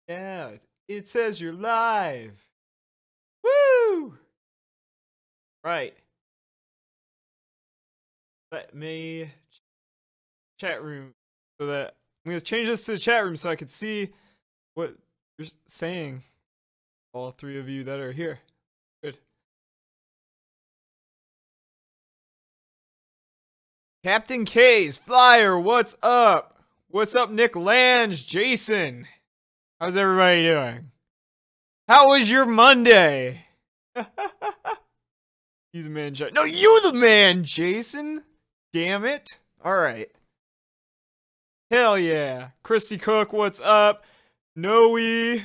Yeah, it says you're live. Woo! Right. Let me chat room so that I'm gonna change this to the chat room so I can see what you're saying. All three of you that are here. Good. Captain K's Flyer, what's up? What's up, Nick Lange, Jason? How's everybody doing? How was your Monday? You the man, No, you the man, Jason. Damn it. All right. Hell yeah. Christy Cook, what's up? Noe. You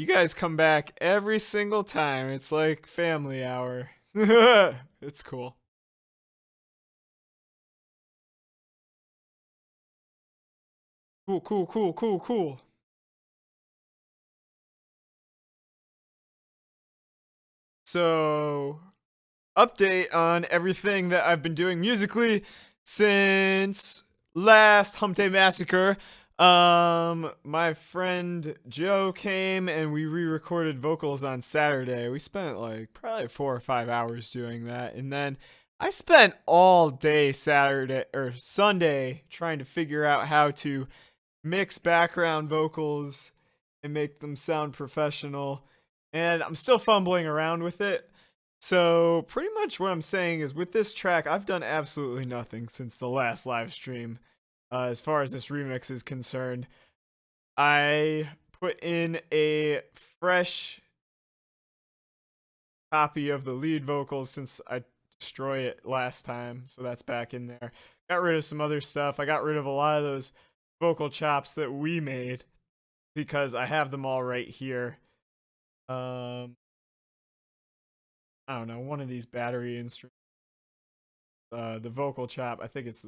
guys come back every single time. It's like family hour. It's cool. Cool. So, update on everything that I've been doing musically since last Hump Day Massacre. My friend Joe came and we re-recorded vocals on Saturday. We spent like probably 4 or 5 hours doing that, and then I spent all day Saturday or Sunday trying to figure out how to mix background vocals and make them sound professional. And I'm still fumbling around with it. So, pretty much what I'm saying is with this track, I've done absolutely nothing since the last live stream as far as this remix is concerned. I put in a fresh copy of the lead vocals since I destroyed it last time, so that's back in there. Got rid of some other stuff. I got rid of a lot of those vocal chops that we made because I have them all right here. I don't know, one of these battery instruments. The vocal chop, I think it's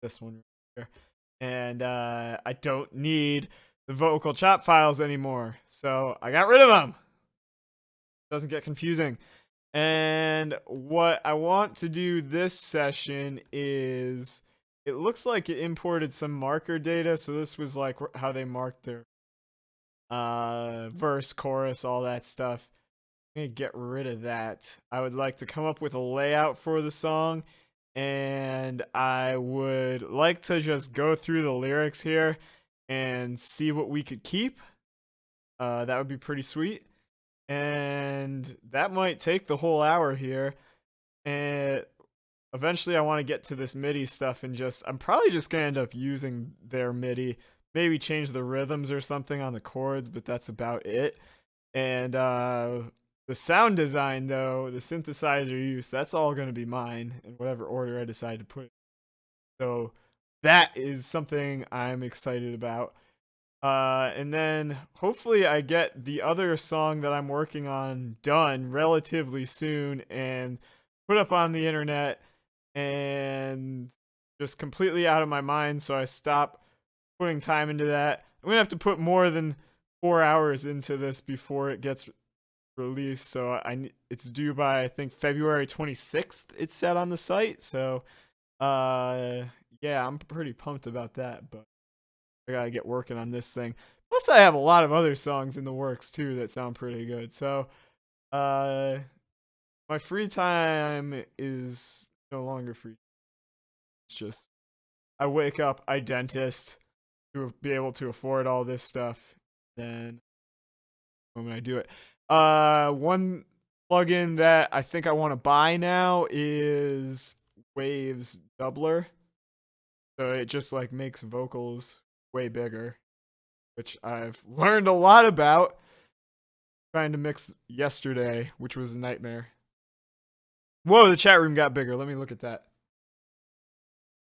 this one right here. And I don't need the vocal chop files anymore, so I got rid of them. Doesn't get confusing. And what I want to do this session is, it looks like it imported some marker data, so this was like how they marked their verse, chorus, all that stuff. I'm gonna get rid of that. I would like to come up with a layout for the song, and I would like to just go through the lyrics here and see what we could keep. That would be pretty sweet. And that might take the whole hour here. And eventually I want to get to this MIDI stuff and I'm probably just going to end up using their MIDI. Maybe change the rhythms or something on the chords, but that's about it. And the sound design, though, the synthesizer use, that's all going to be mine in whatever order I decide to put it. So that is something I'm excited about. And then hopefully I get the other song that I'm working on done relatively soon and put up on the internet and just completely out of my mind, so I stop putting time into that. I'm gonna have to put more than 4 hours into this before it gets released, so it's due by, I think, February 26th. It's set on the site, so yeah, I'm pretty pumped about that, but I gotta get working on this thing. Plus, I have a lot of other songs in the works too that sound pretty good. So, my free time is no longer free. It's just I wake up, I dentist to be able to afford all this stuff. Then when I do it, one plugin that I think I want to buy now is Waves Doubler. So it just like makes vocals way bigger, which I've learned a lot about trying to mix yesterday, which was a nightmare. Whoa, the chat room got bigger. Let me look at that.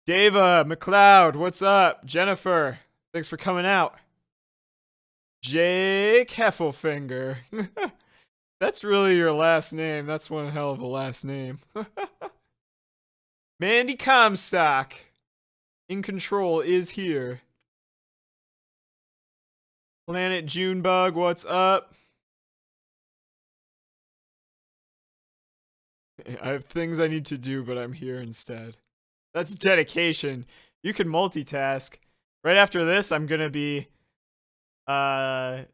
Dava McLeod, what's up? Jennifer, thanks for coming out. Jake Heffelfinger. That's really your last name. That's one hell of a last name. Mandy Comstock, in control, is here. Planet Junebug, what's up? I have things I need to do, but I'm here instead. That's dedication. You can multitask. Right after this, I'm gonna be I'm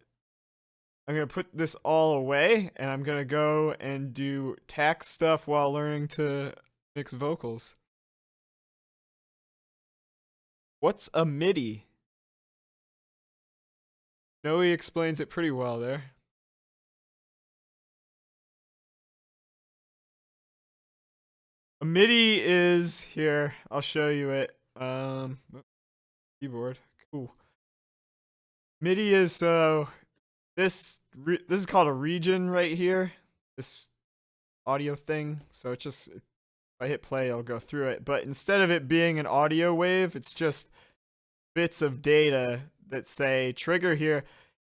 gonna put this all away, and I'm gonna go and do tax stuff while learning to mix vocals. What's a MIDI? Noe explains it pretty well there. A MIDI is here. I'll show you it. Keyboard. Cool. MIDI is this is called a region right here. This audio thing. So it just, if I hit play, it'll go through it. But instead of it being an audio wave, it's just bits of data that say trigger here.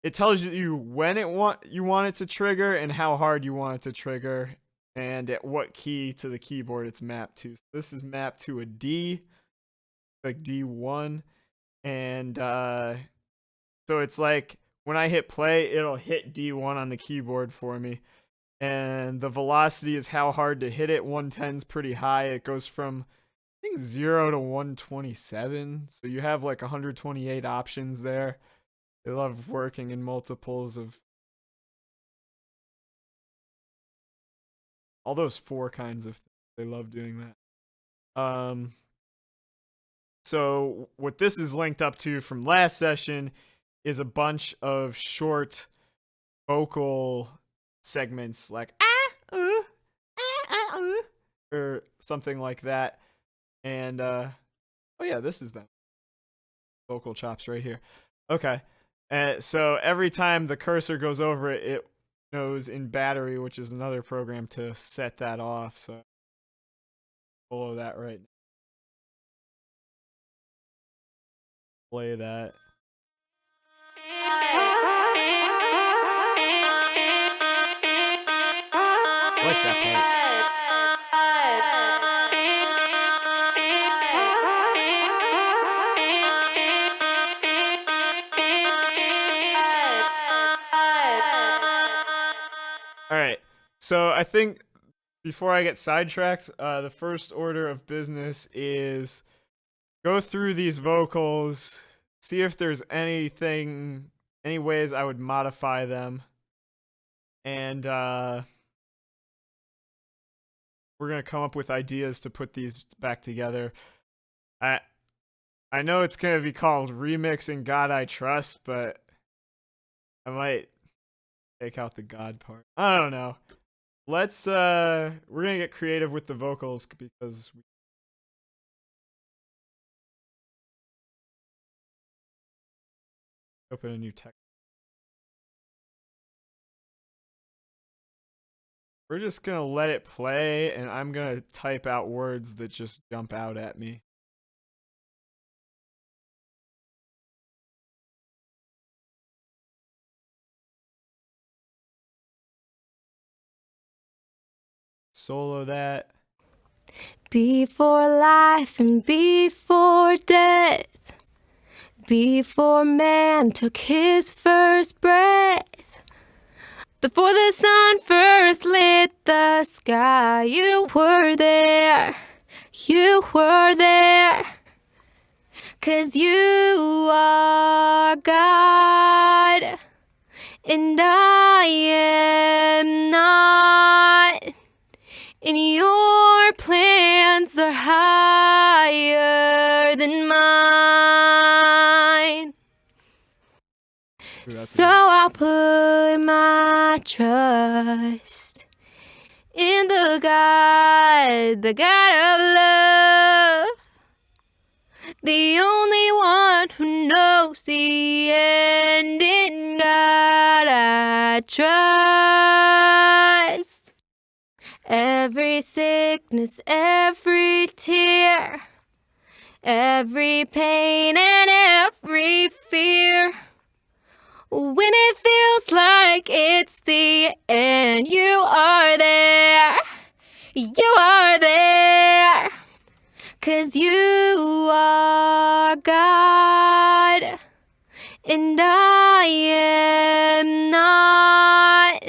It tells you when you want it to trigger and how hard you want it to trigger and at what key to the keyboard it's mapped to. So this is mapped to a D, like D1, and so it's like when I hit play, it'll hit D1 on the keyboard for me. And the velocity is how hard to hit it. 110 is pretty high. It goes from, I think, 0 to 127. So you have like 128 options there. They love working in multiples of all those 4 kinds of things. They love doing that. So what this is linked up to from last session is a bunch of short vocal segments like or something like that. And oh yeah, this is them. Vocal chops right here. Okay. So every time the cursor goes over it, it knows in battery, which is another program to set that off. So follow that right now. Play that. I like that part. All right. So I think before I get sidetracked, the first order of business is go through these vocals, see if there's any ways I would modify them, and we're gonna come up with ideas to put these back together. I know it's gonna be called Remixing God I Trust, but I might take out the God part. I don't know. Let's we're gonna get creative with the vocals because we open a new text. We're just gonna let it play, and I'm gonna type out words that just jump out at me. Solo that. Before life and before death, before man took his first breath, before the sun first lit the sky, you were there, 'cause you are God, and I am not, and your plans are higher than mine. So I'll put my trust in the God of love, the only one who knows the end. In God I trust. Every sickness, every tear, every pain and every fear, when it feels like it's the end, you are there, 'cause you are God, and I am not,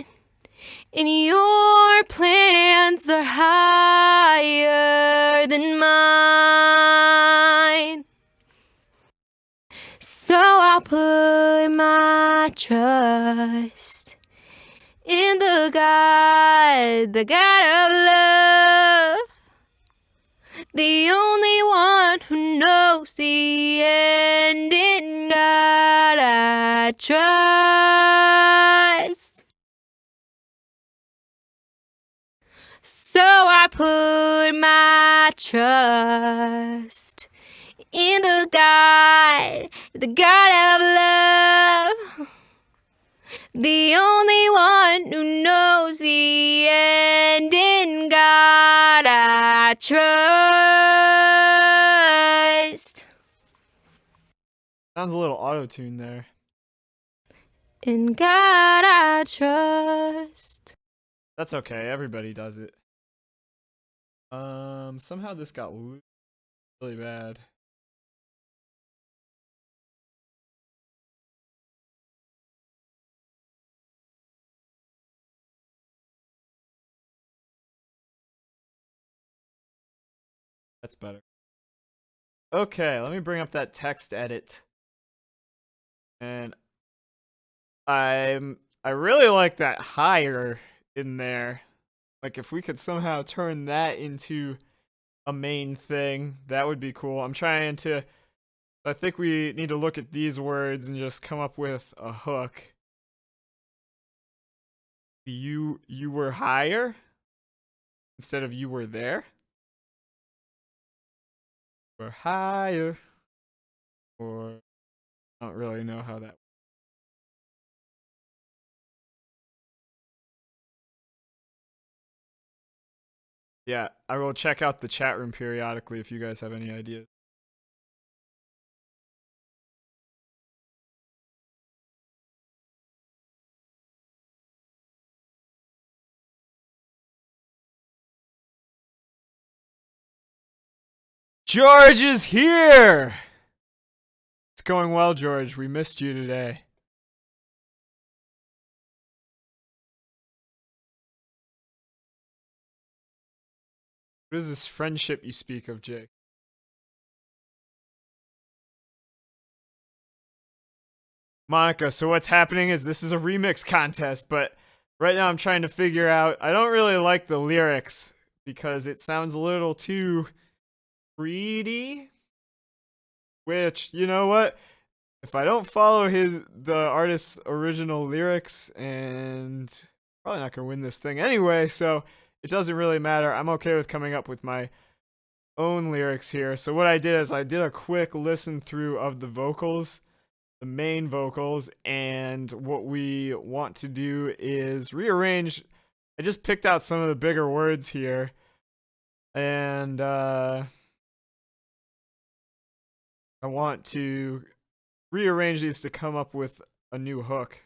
and your plans are higher than mine. So I'll put my trust in the God of love, the only one who knows the end. In God I trust. So I put my trust in the God of love, the only one who knows the end. In God I trust. Sounds a little auto-tuned there. In God I trust. That's okay, everybody does it. Somehow this got really bad. That's better. Okay, let me bring up that text edit. And I really like that higher in there. Like if we could somehow turn that into a main thing, that would be cool. I think we need to look at these words and just come up with a hook. You were higher instead of you were there. Or higher. Or I don't really know how that. Yeah, I will check out the chat room periodically if you guys have any ideas. George is here! It's going well, George. We missed you today. What is this friendship you speak of, Jake? Monica, so what's happening is this is a remix contest, but right now I'm trying to figure out. I don't really like the lyrics because it sounds a little too greedy. Which, you know what? If I don't follow the artist's original lyrics, and probably not gonna win this thing anyway, so it doesn't really matter. I'm okay with coming up with my own lyrics here. So what I did is I did a quick listen through of the vocals, the main vocals, and what we want to do is rearrange. I just picked out some of the bigger words here, and I want to rearrange these to come up with a new hook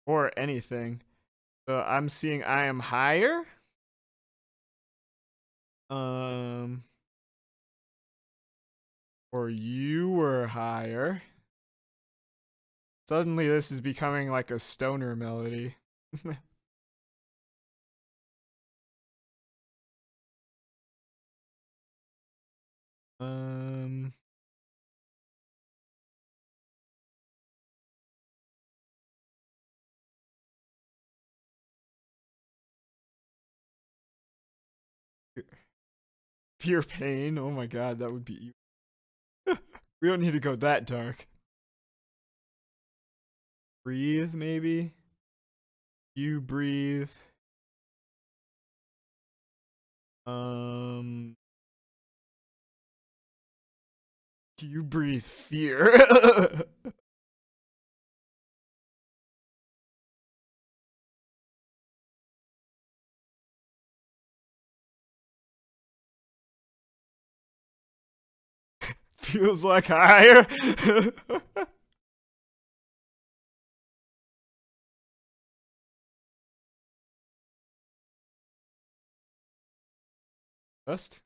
or anything. So I'm seeing I am higher. Or you were higher. Suddenly this is becoming like a stoner melody. um Fear pain. Oh my god, that would be evil. We don't need to go that dark. Breathe, maybe? You breathe. You breathe fear. Feels like higher. Best.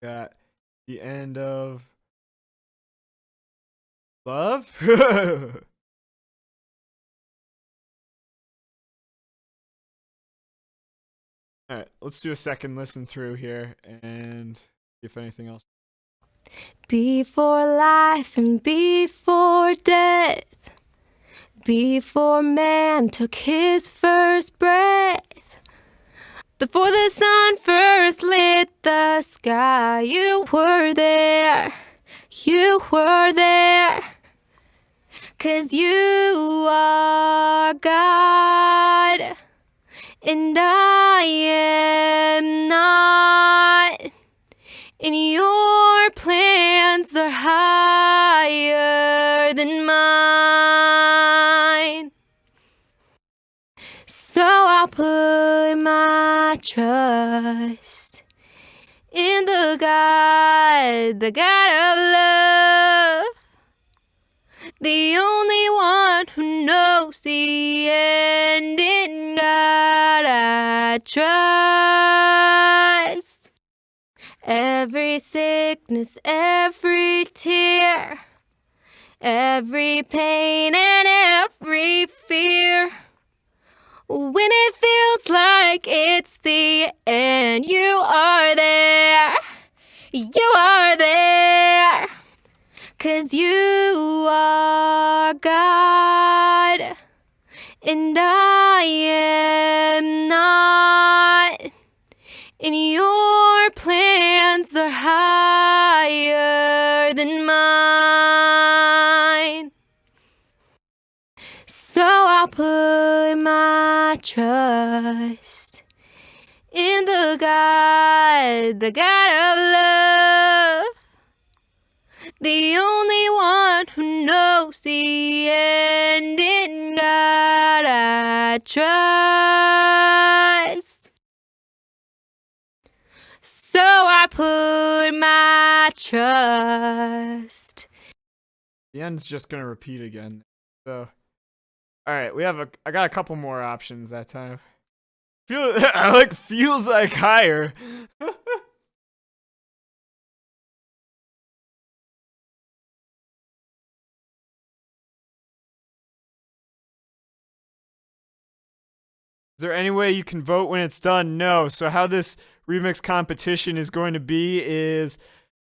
Got the end of Love? Alright, let's do a second listen through here and see if anything else. Before life and before death, before man took his first breath, before the sun first lit the sky, you were there, you were there. 'Cause you are God, and I am not, and your plans are higher than mine. So I'll put my trust in the God of love, the only one who knows the end. In God I trust. Every sickness, every tear, every pain and every fear, when it feels like it's the end, you are there, you are there. 'Cause you are God, and I am not, and your plans are higher than mine. So I'll put my trust in the God of love, the only one who knows the end. In God I trust. So I put my trust. The end's just gonna repeat again. So, all right, I got a couple more options that time. I like feels like higher. Is there any way you can vote when it's done? No. So how this remix competition is going to be is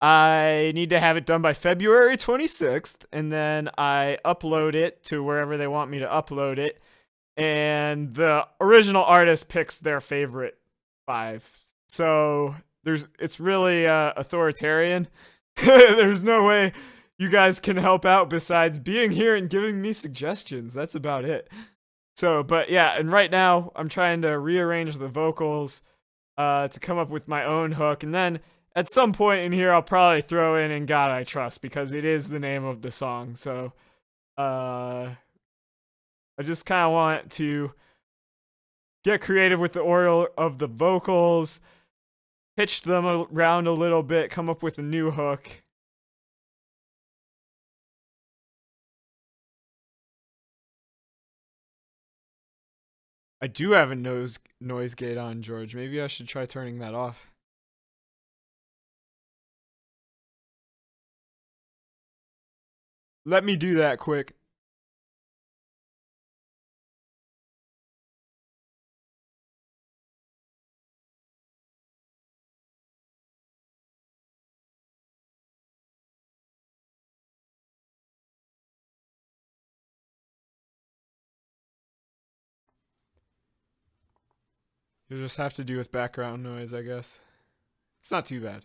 I need to have it done by February 26th, and then I upload it to wherever they want me to upload it, and the original artist picks their favorite 5. So it's really authoritarian. There's no way you guys can help out besides being here and giving me suggestions. That's about it. So, but yeah, and right now I'm trying to rearrange the vocals to come up with my own hook, and then at some point in here I'll probably throw in God I Trust, because it is the name of the song. So, I just kind of want to get creative with the order of the vocals, pitch them around a little bit, come up with a new hook. I do have a noise gate on, George. Maybe I should try turning that off. Let me do that quick. You'll just have to do with background noise, I guess. It's not too bad.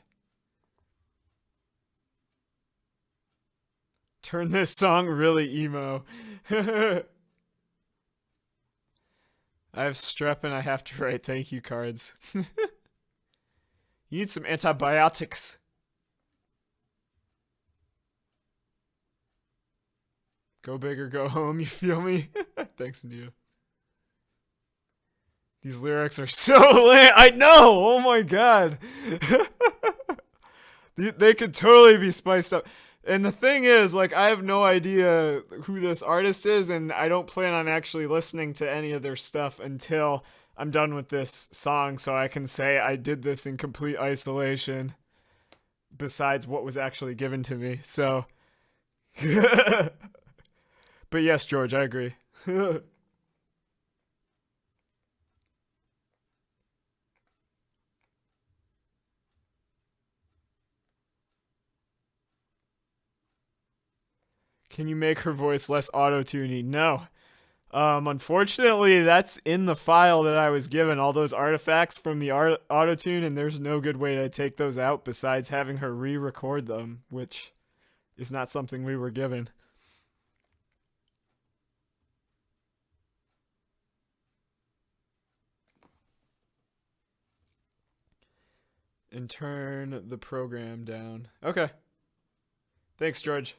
Turn this song really emo. I have strep and I have to write thank you cards. You need some antibiotics. Go big or go home, you feel me? Thanks, Nia. These lyrics are so lame. I know! Oh my god. They could totally be spiced up. And the thing is, like, I have no idea who this artist is, and I don't plan on actually listening to any of their stuff until I'm done with this song, so I can say I did this in complete isolation, besides what was actually given to me. So, But yes, George, I agree. Can you make her voice less auto-tuney? No. Unfortunately, that's in the file that I was given, all those artifacts from the auto-tune, and there's no good way to take those out besides having her re-record them, which is not something we were given. And turn the program down. Okay. Thanks, George.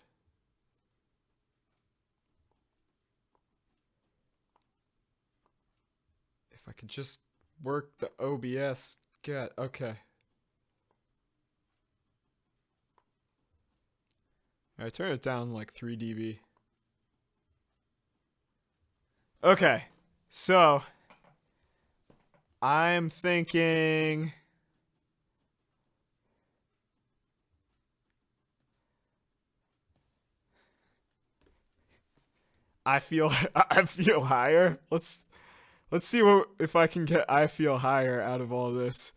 If I could just work the OBS. God, okay. Alright, turn it down like 3 dB. Okay, so I'm thinking I feel I feel higher. Let's see what if I can get I feel higher out of all this.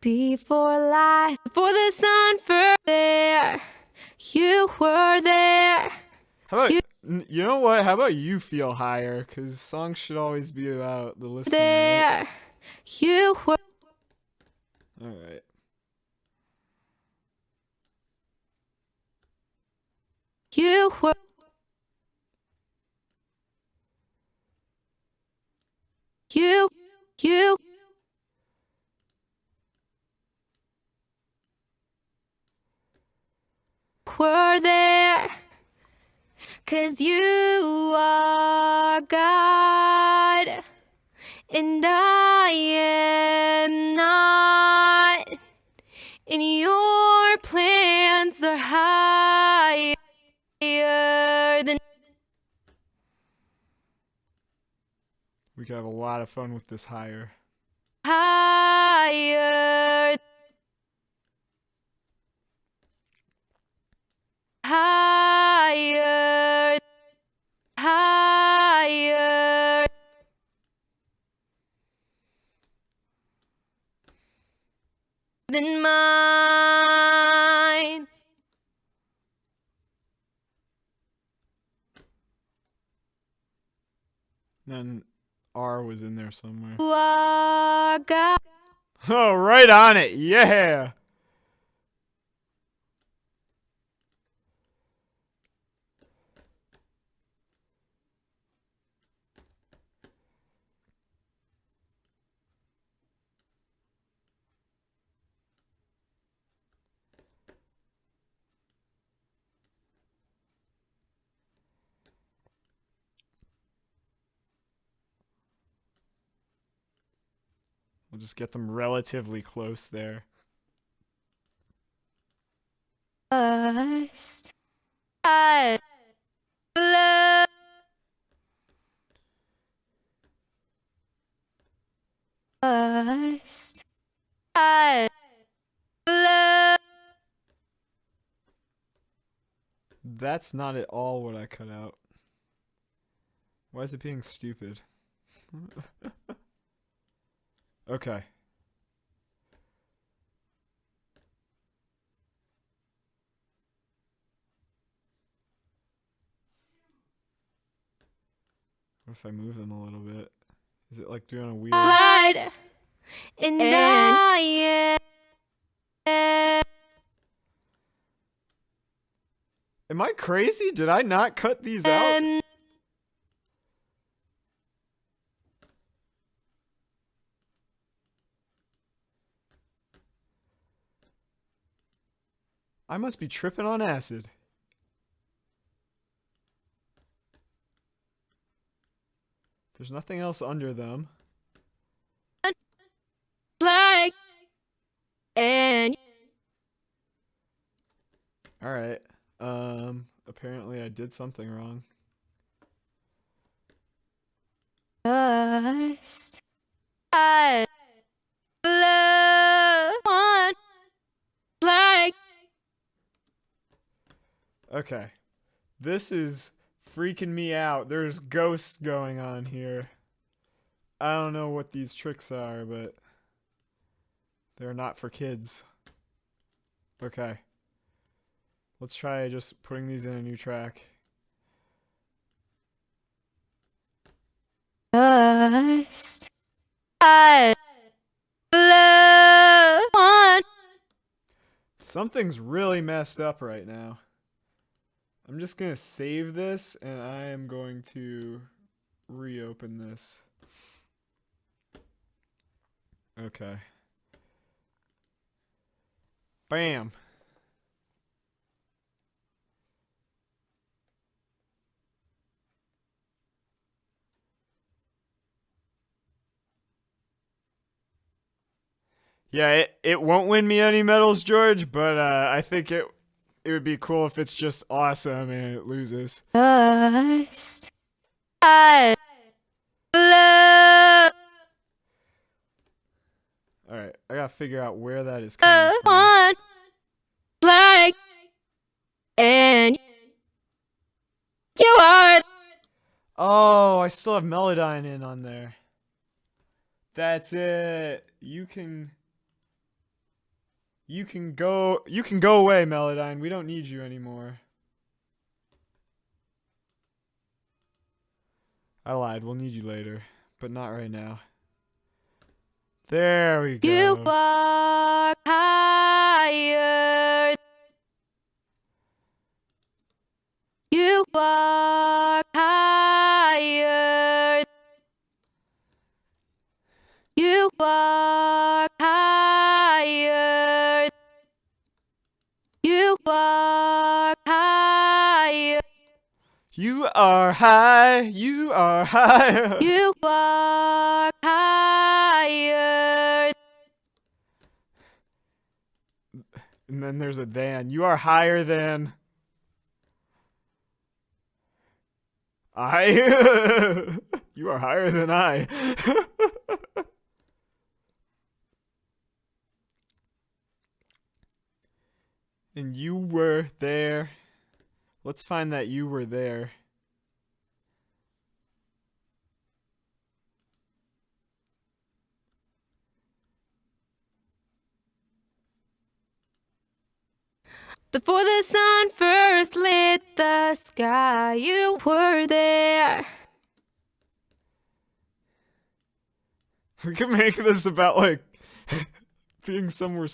Before life, before the sun first there, you were there. How about you know what? How about you feel higher? Cause songs should always be about the listener. There, right? you were. All right. You were. You were there. 'Cause you are God, and I am not. And your plans are higher than. We could have a lot of fun with this higher. Higher. Higher. Higher. Than mine. Then R was in there somewhere. You are God. Oh, right on it. Yeah. We'll just get them relatively close there. Just I love. Just I love. That's not at all what I cut out. Why is it being stupid? Okay. What if I move them a little bit? Is it like doing a weird... Light, and I am. Am I crazy? Did I not cut these out? I must be tripping on acid. There's nothing else under them. Like and Alright. Apparently I did something wrong. just I love one like Okay. This is freaking me out. There's ghosts going on here. I don't know what these tricks are, but they're not for kids. Okay. Let's try just putting these in a new track. Just I love one. Something's really messed up right now. I'm just gonna save this and I am going to reopen this. Okay. Bam. Yeah, it won't win me any medals, George, but I think it would be cool if it's just awesome and it loses. Just I love Alright, I gotta figure out where that is coming from. one. Like and you are. Oh, I still have Melodyne in on there. That's it. You can go away, Melodyne. We don't need you anymore. I lied. We'll need you later, but not right now. There we go. You are higher. You are higher. You are higher. You are higher. You are high. You are high. You are higher. And then there's a than. You are higher than I. You are higher than I. And you were there. Let's find that you were there. Before the sun first lit the sky, you were there. We could make this about like being somewhere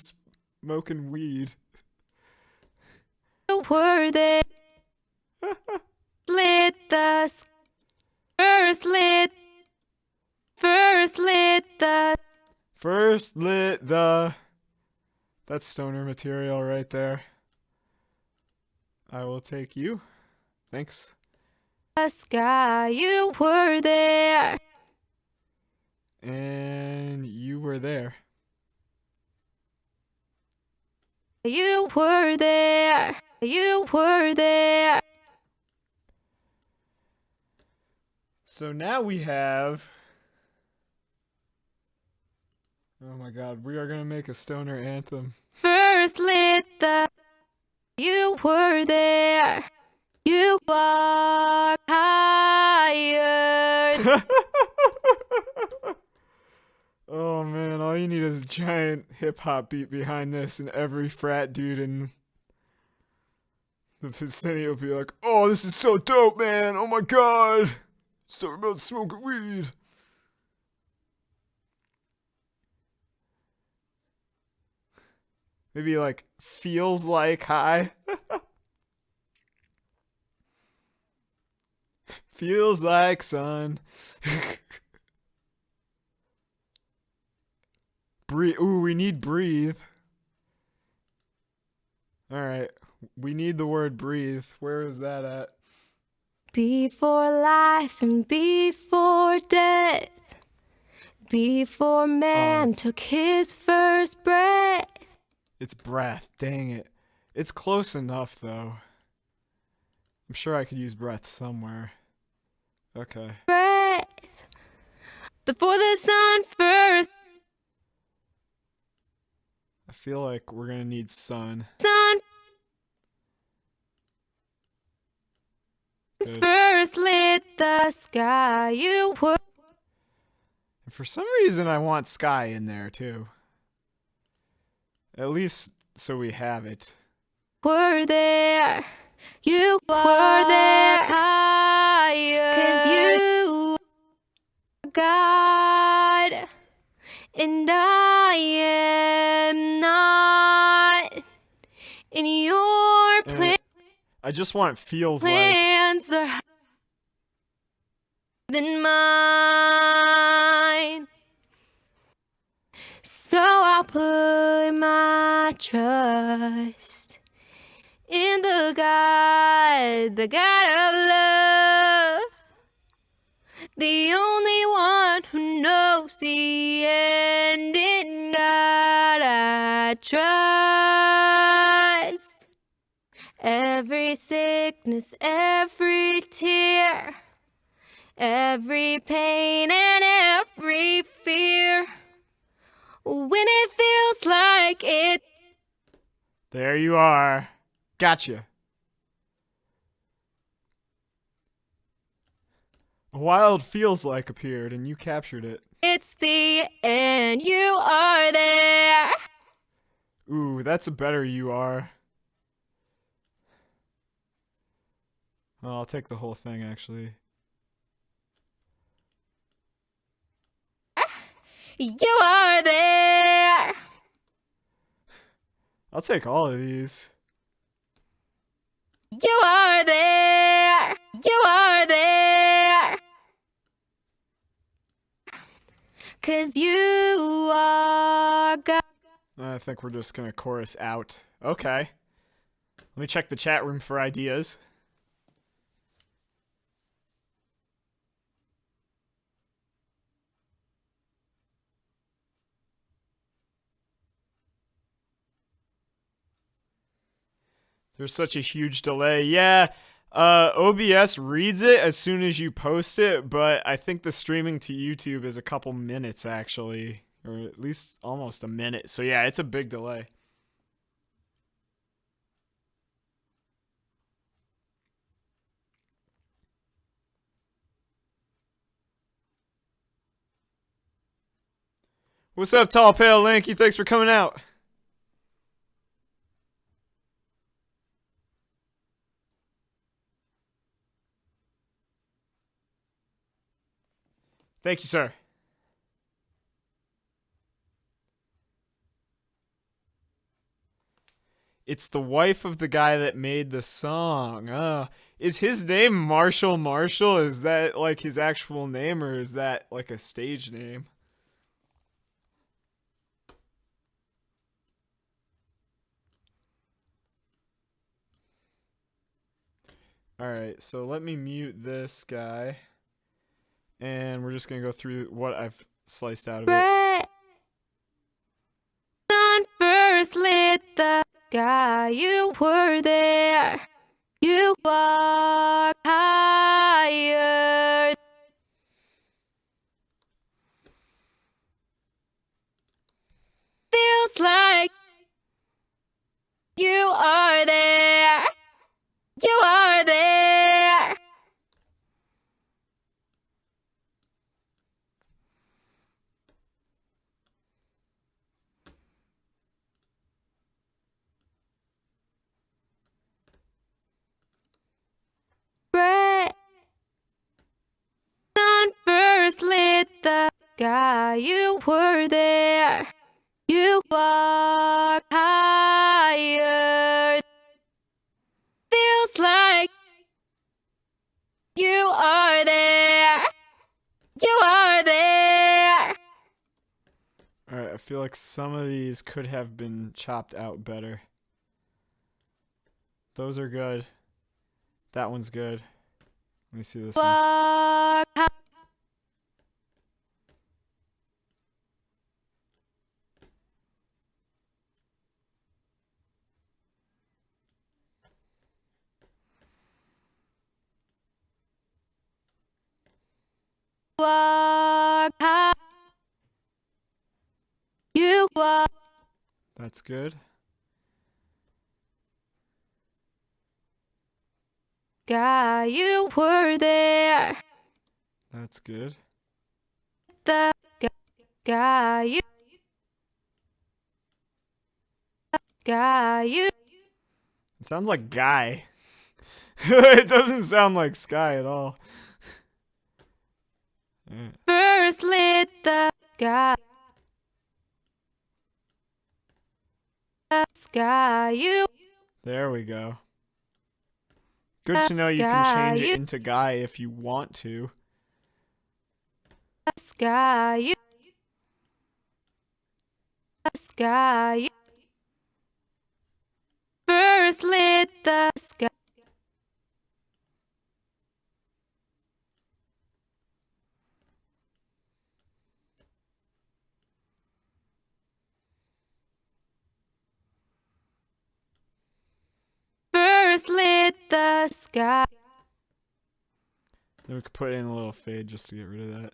smoking weed. You were there. Lit the first lit the First lit the. That's stoner material right there. I will take you. Thanks. sky. You were there. And you were there. You were there. You were there. So now we have. Oh my god, we are gonna make a stoner anthem. First lit the. You were there. You are higher. Oh man, all you need is a giant hip hop beat behind this, and every frat dude in the vicinity will be like, "Oh, this is so dope, man! Oh my god, it's talking about smoking weed." Maybe like feels like high. Feels like sun. Breathe. Ooh, we need breathe. All right, we need the word breathe. Where is that at? Before life and before death, before man took his first breath. It's breath. Dang it. It's close enough though. I'm sure I could use breath somewhere. Okay. Breath. Before the sun first. I feel like we're gonna need sun. Sun. Good. first lit the sky, you were. And for some reason, I want sky in there too. At least so we have it. Were there, you were there, higher, 'cause you are God, and I am not. In your And I just want feels like. plans are higher than mine. So I'll put my trust in the God of love, the only one who knows the end. In God I trust. Every sickness, every tear, every pain and every fear, when it feels like it. There you are. Gotcha. A wild feels like appeared and you captured it. It's the end. You are there. Ooh, that's a better you are. Oh, I'll take the whole thing actually. You are there. I'll take all of these. You are there. You are there. 'Cause you are God. I think we're just gonna chorus out. Okay. Let me check the chat room for ideas. There's such a huge delay. Yeah, OBS reads it as soon as you post it, but I think the streaming to YouTube is a couple minutes actually, or at least almost a minute. So yeah, it's a big delay. What's up, Tall Pale Lanky? Thanks for coming out. Thank you, sir. It's the wife of the guy that made the song. Is his name Marshall Marshall? Is that like his actual name, or is that like a stage name? Alright, so let me mute this guy. And we're just going to go through what I've sliced out of it. Sun first lit the sky, you were there. You are higher. Feels like you are there. You are there. Bright sun first lit the sky, you were there. You are higher. Feels like you are there. You are there. Alright, I feel like some of these could have been chopped out better. Those are good. That one's good. Let me see this one. You are. That's good. sky, you were there. That's good. The sky, you It sounds like guy. It doesn't sound like sky at all. Alright. first lit the sky. The sky, you There we go. Good to know you can change it into guy if you want to. the sky, you the sky, you first lit the sky. First lit the sky. Then we could put in a little fade just to get rid of that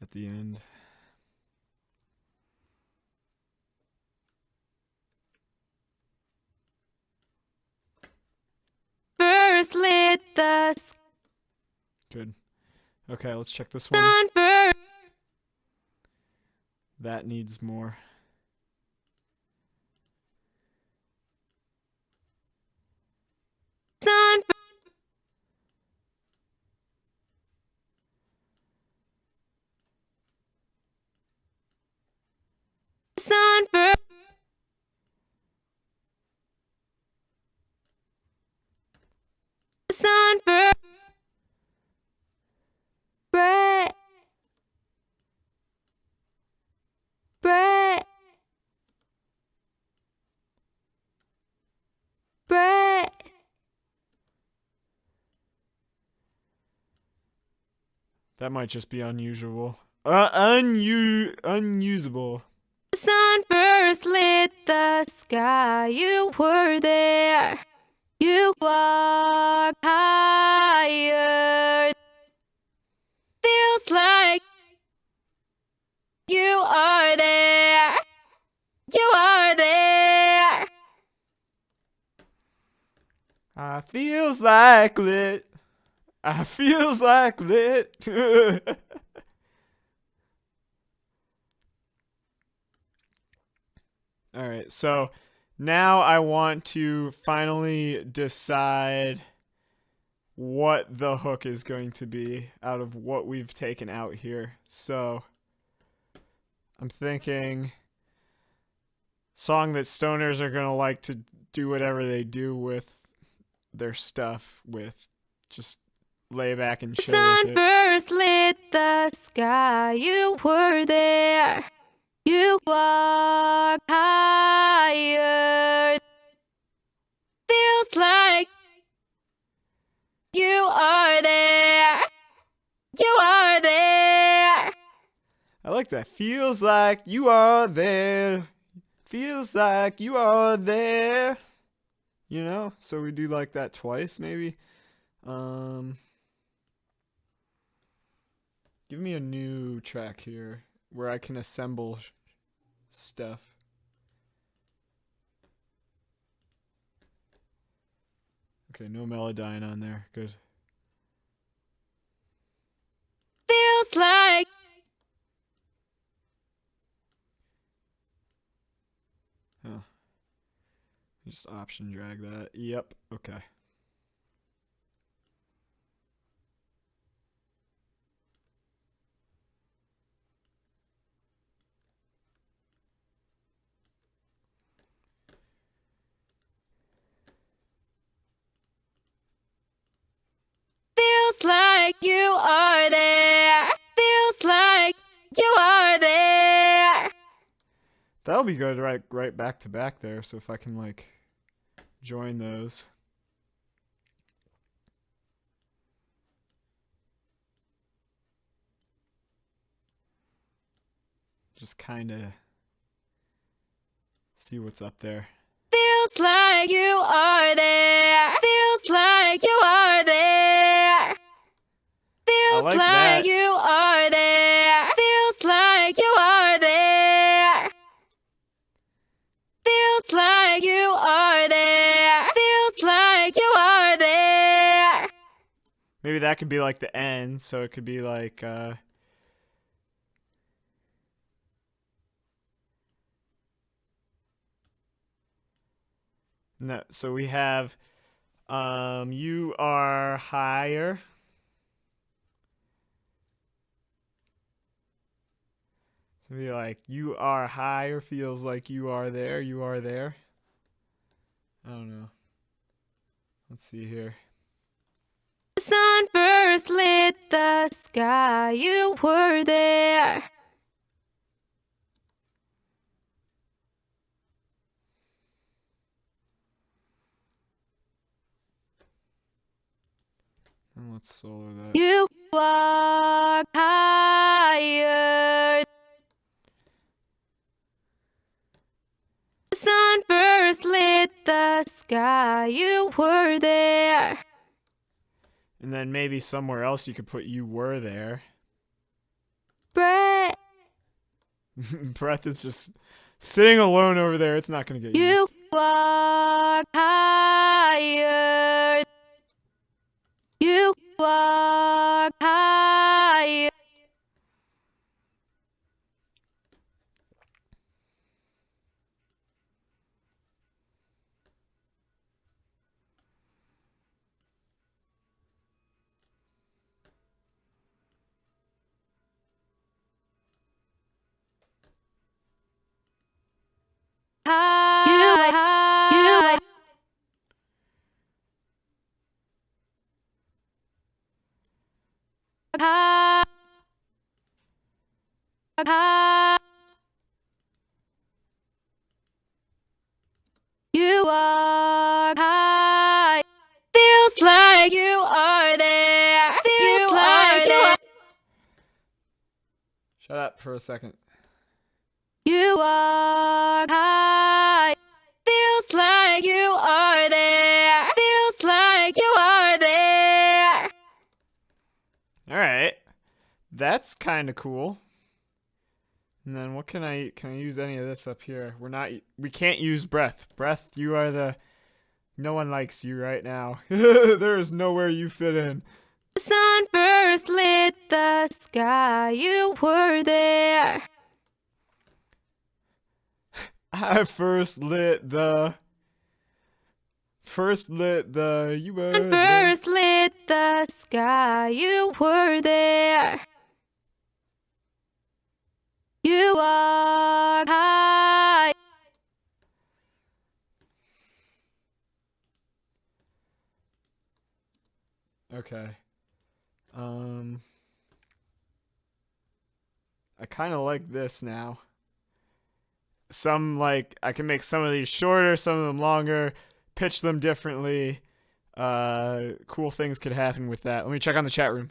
at the end. First lit the Good. Okay, let's check this one. sun first. That needs more. Sun sun first. Sun first. Bread. Bread. Bread. That might just be unusual. Unusable. The sun first lit the sky, you were there. You walk higher. Feels like you are there. You are there. I feels like lit. I feels like lit. Alright, so now I want to finally decide what the hook is going to be out of what we've taken out here. So I'm thinking song that stoners are going to like to do whatever they do with their stuff with. Just lay back and The chill sun with it. first lit the sky, you were there. You walk higher. Feels like you are there. You are there. I like that. Feels like you are there. Feels like you are there. You know? So we do like that twice, maybe. Give me a new track here where I can assemble stuff. Okay, no Melodyne on there. Good. Feels like Huh. Just option drag that. Yep. Okay. feels like you are there. Feels like you are there. That'll be good right back to back there. So if I can like join those. Just kind of see what's up there. Feels like you are there. Feels like you are there. Feels like like that. you are there. Feels like you are there. Feels like you are there. Feels like you are there. Maybe that could be like the end, so it could be like no, so we have you are higher. So be like you are higher feels like you are there, you are there. I don't know. Let's see here. The sun first lit the sky, you were there. And let's solo that. You are higher. The sun first lit the sky, you were there. And then maybe somewhere else you could put you were there. Breath. Breath is just sitting alone over there. It's not going to get You used. are higher. You are higher. You are high. Feels like you are there. Feels like you are. Shut up for a second. You are high. Feels like you are there. Feels like you are there. All right. That's kind of cool. And then what can I use any of this up here? We can't use breath. Breath, you are the no one likes you right now. There is nowhere you fit in. The sun first lit the sky, you were there. I first lit the you were And first lit the sky, you were there. You are high. Okay. I kind of like this now. I can make some of these shorter, some of them longer, pitch them differently. Cool things could happen with that. Let me check on the chat room.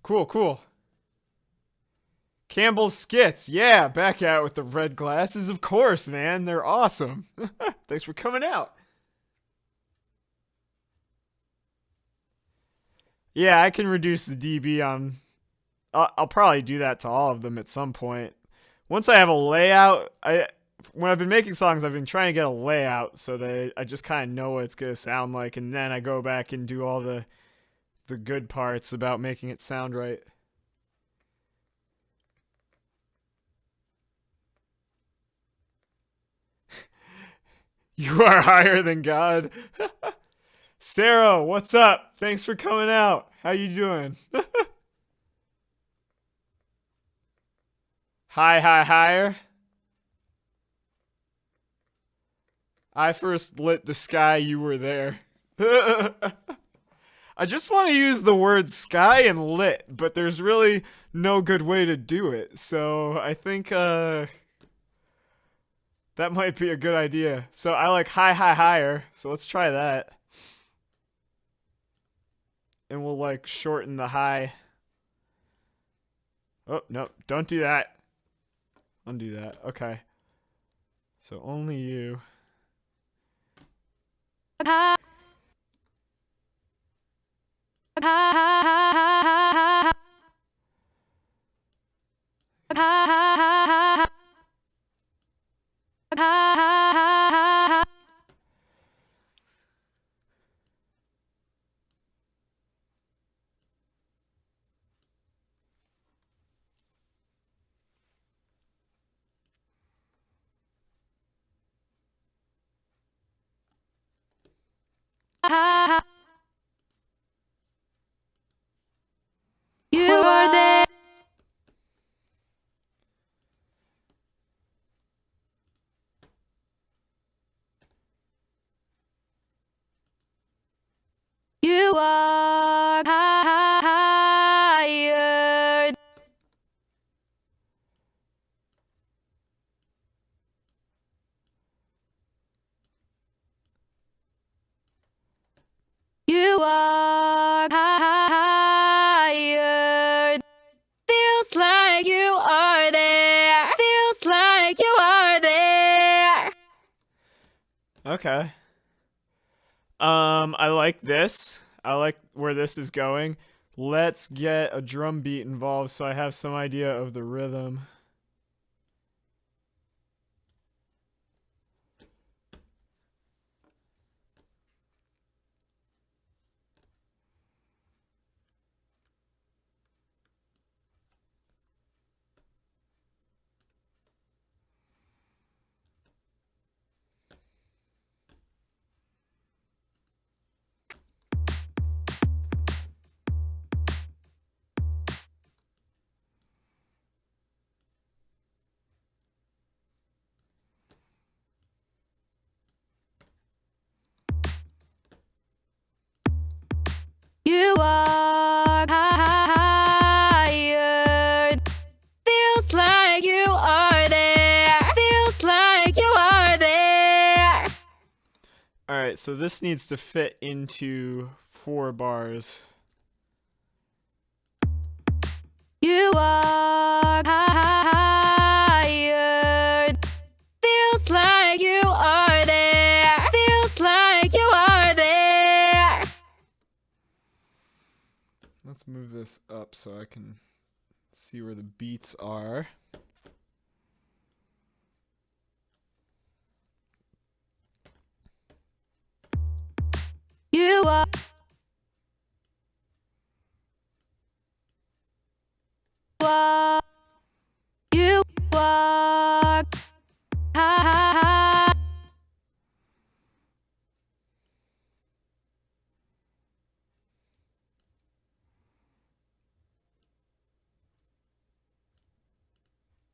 Cool. Campbell's skits. Yeah, back out with the red glasses. Of course, man. They're awesome. Thanks for coming out. Yeah, I can reduce the dB on... I'll probably do that to all of them at some point. Once I have a layout, when I've been making songs, I've been trying to get a layout so that I just kind of know what it's going to sound like, and then I go back and do all the good parts about making it sound right. You are higher than God. Sarah, what's up? Thanks for coming out. How you doing? Higher. I first lit the sky, you were there. I just want to use the word sky and lit, but there's really no good way to do it. So I think that might be a good idea. So I like higher. So let's try that. And we'll like shorten the high. Oh, no, don't do that. Undo that. Okay. So only you. You were there. You are hired. You are hired. Feels like you are there. Feels like you are there. Okay. I like this. I like where this is going. Let's get a drum beat involved so I have some idea of the rhythm. You are hired. Feels like you are there. Feels like you are there. Alright, so this needs to fit into 4 bars. You are hired. Feels like you are there. Feels like you are there. Let's move this up so I can see where the beats are. You are. You are.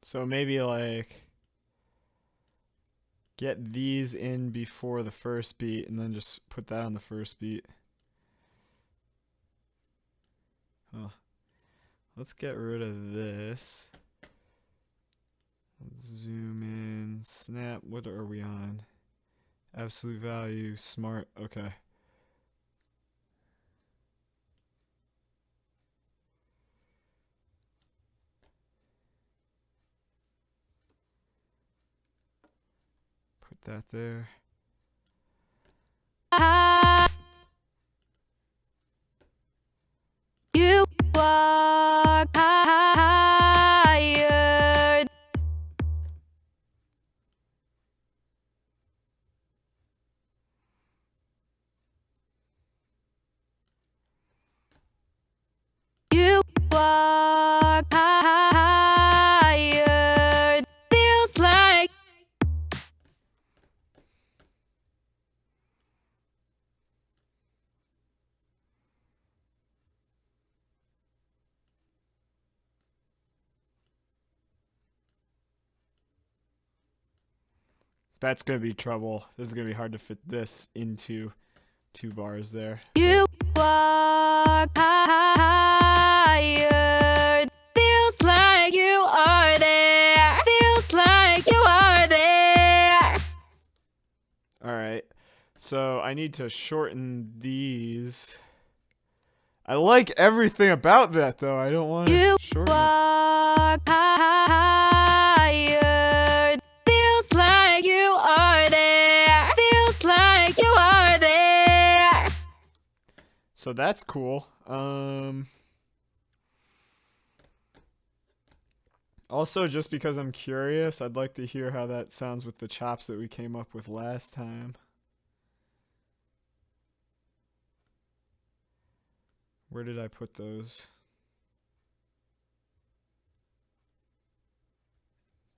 So maybe like get these in before the first beat and then just put that on the first beat. Huh. Let's get rid of this. Let's zoom in. Snap. What are we on? Absolute value. Smart. Okay. Put that there. You are hired. You are hired. Feels like. That's gonna be trouble. This is gonna be hard to fit this into 2 bars there. You are hired. Feels like you are there. Feels like you are there. Alright. So I need to shorten these. I like everything about that though. I don't want to shorten it. You are hired. Feels like you are there. Feels like you are there. So that's cool. Also, just because I'm curious, I'd like to hear how that sounds with the chops that we came up with last time. Where did I put those?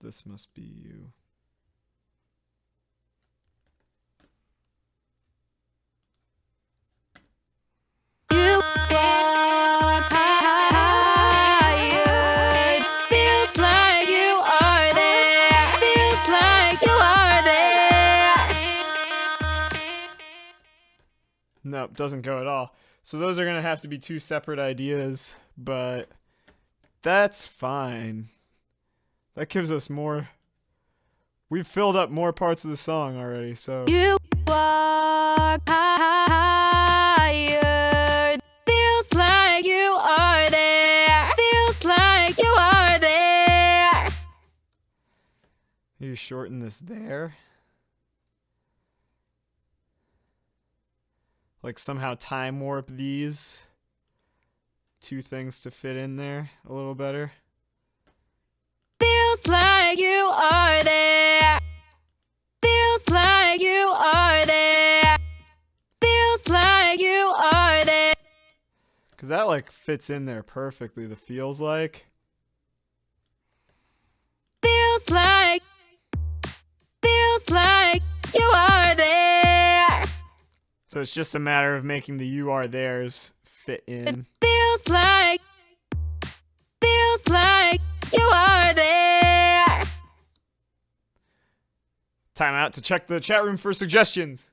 This must be you. Nope, doesn't go at all. So those are going to have to be two separate ideas, but that's fine. That gives us more. We've filled up more parts of the song already, so. You are higher. Feels like you are there. Feels like you are there. You shorten this there. Like somehow time warp these two things to fit in there a little better. Feels like you are there. Feels like you are there. Feels like you are there. Cause that like fits in there perfectly, the feels like. Feels like you are there. So it's just a matter of making the you are theirs fit in. Feels like you are there. Time out to check the chat room for suggestions.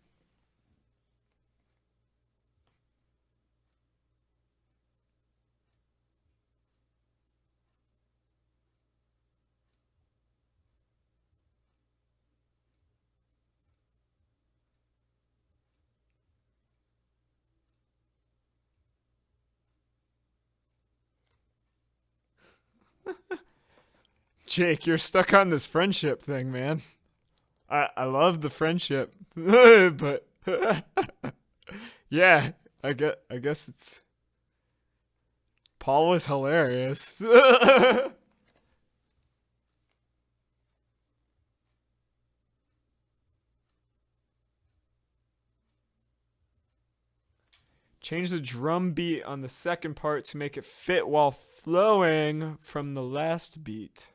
Jake, you're stuck on this friendship thing, man. I love the friendship, but yeah, I guess it's. Paul was hilarious. Change the drum beat on the second part to make it fit while flowing from the last beat.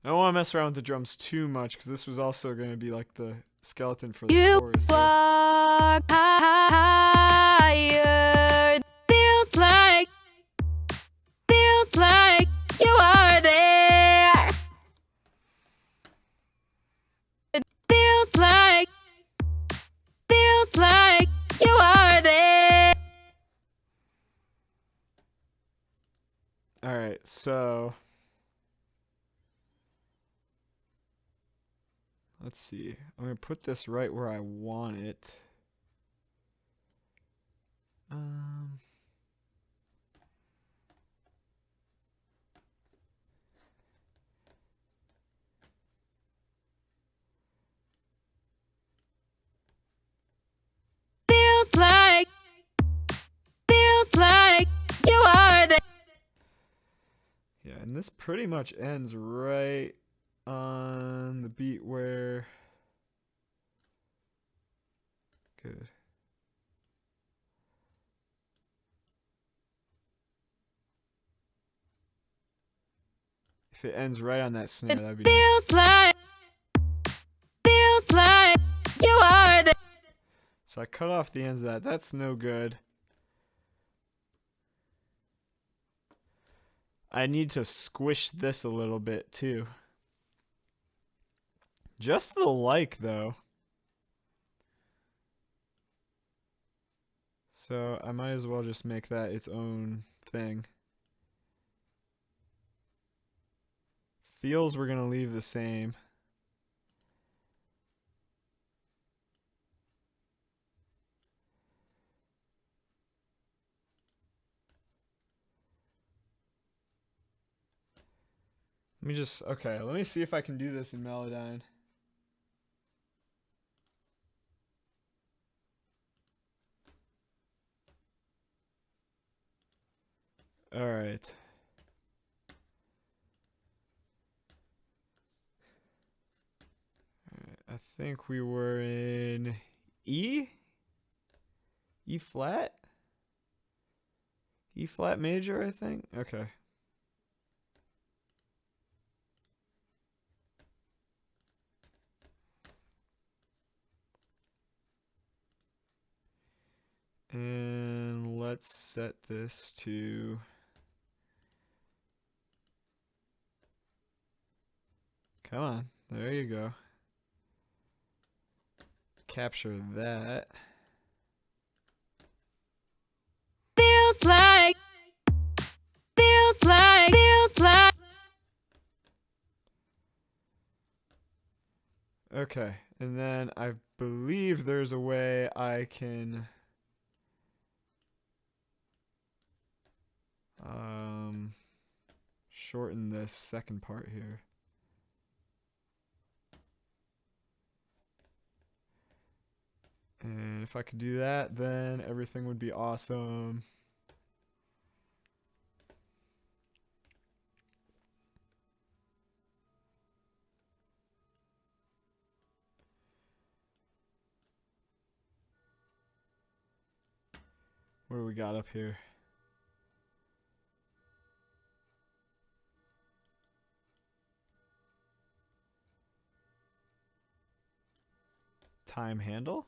I don't want to mess around with the drums too much because this was also going to be like the skeleton for the chorus. You are higher. Feels like you are there. It feels like you are there. All right, so let's see. I'm going to put this right where I want it. Feels like you are there. Yeah, and this pretty much ends right on the beat where. Good. If it ends right on that snare, that'd be nice. Feels like you are there. So I cut off the ends of that. That's no good. I need to squish this a little bit too. Just the like though. So I might as well just make that its own thing. Feels we're gonna leave the same. Let me see if I can do this in Melodyne. All right. I think we were in E? E flat? E flat major, I think? Okay. And let's set this to. Come on, there you go. capture that. Feels like. Feels like. Feels like. Okay, and then I believe there's a way I can shorten this second part here. And if I could do that, then everything would be awesome. What do we got up here? Time handle?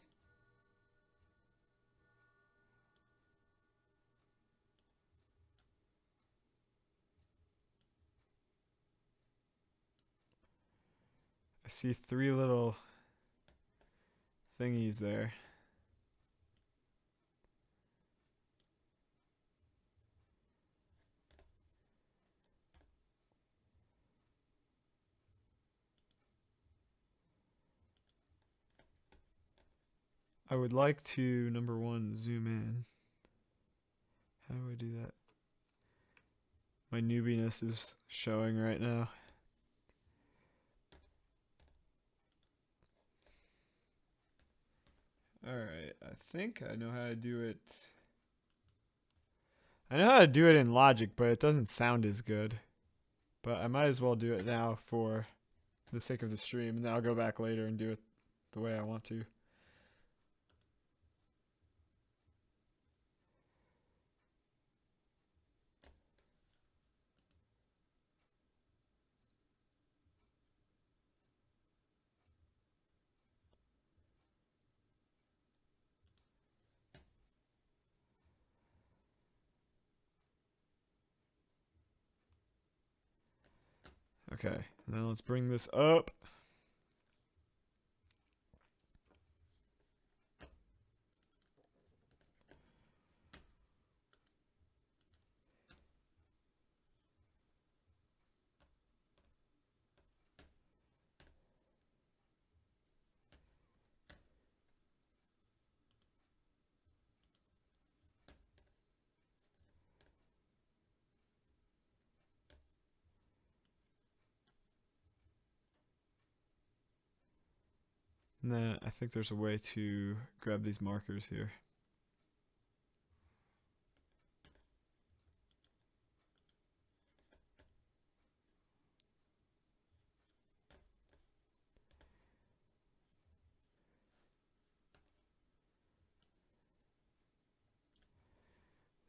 I see 3 little thingies there. I would like to, number 1, zoom in. How do I do that? My newbiness is showing right now. Alright, I think I know how to do it. I know how to do it in Logic, but it doesn't sound as good. But I might as well do it now for the sake of the stream, and then I'll go back later and do it the way I want to. Okay, now let's bring this up. And then I think there's a way to grab these markers here.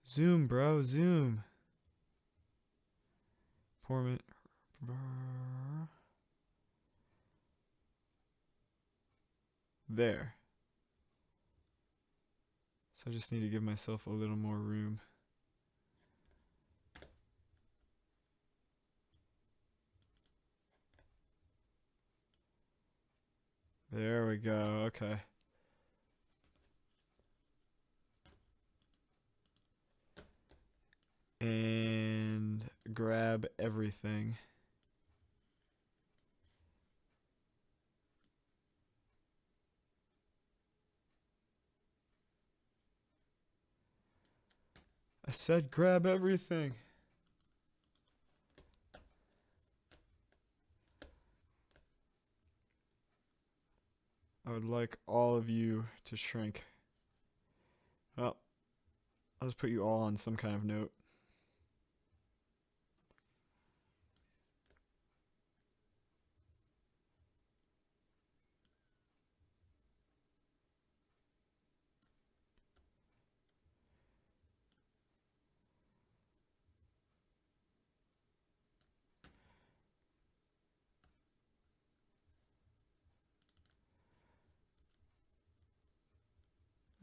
Zoom, bro, zoom. Format. There. So I just need to give myself a little more room. There we go, okay. And grab everything. I said grab everything. I would like all of you to shrink. Well, I'll just put you all on some kind of note.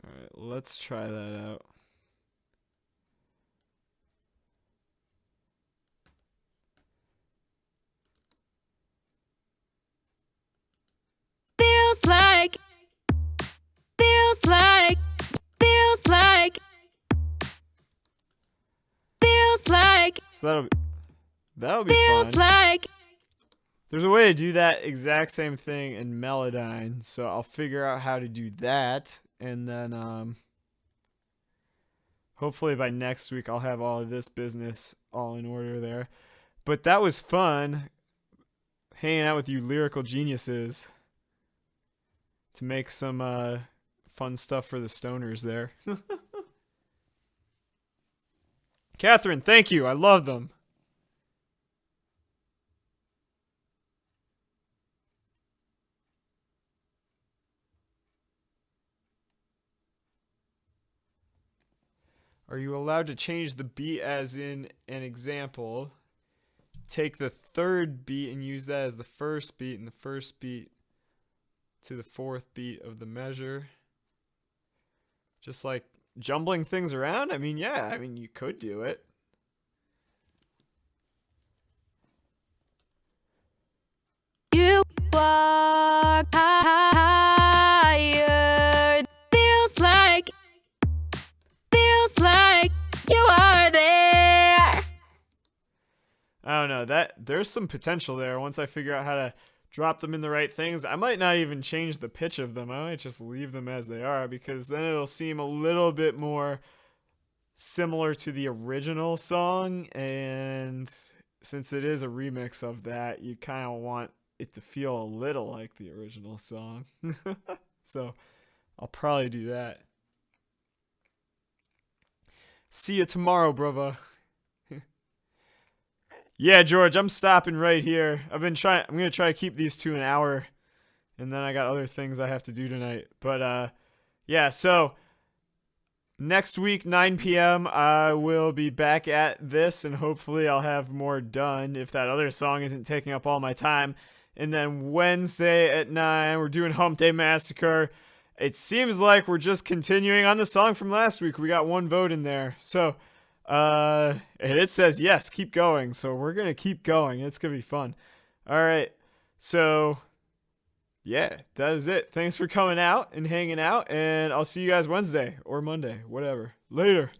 Alright, let's try that out. Feels like. feels like, feels like, feels like, So that'll be feels fun. like. There's a way to do that exact same thing in Melodyne, so I'll figure out how to do that, and then hopefully by next week I'll have all of this business all in order there. But that was fun hanging out with you lyrical geniuses to make some fun stuff for the stoners there. Catherine, thank you. I love them. Are you allowed to change the beat as in an example? Take the third beat and use that as the first beat and the first beat to the fourth beat of the measure. Just like jumbling things around? I mean, yeah, I mean, you could do it. You walk higher. Feels like you are there. I don't know, that there's some potential there. Once I figure out how to drop them in the right things, I might not even change the pitch of them. I might just leave them as they are, because then it'll seem a little bit more similar to the original song, and since it is a remix of that, you kind of want it to feel a little like the original song. So I'll probably do that. See you tomorrow, brother. Yeah, George, I'm stopping right here. I'm gonna try to keep these to an hour, and then I got other things I have to do tonight. But yeah, so next week, 9 p.m., I will be back at this, and hopefully I'll have more done if that other song isn't taking up all my time. And then Wednesday at 9, we're doing Hump Day Massacre. It seems like we're just continuing on the song from last week. We got one vote in there. So, and it says, yes, keep going. So we're going to keep going. It's going to be fun. All right. So, yeah, that is it. Thanks for coming out and hanging out. And I'll see you guys Wednesday or Monday, whatever. Later.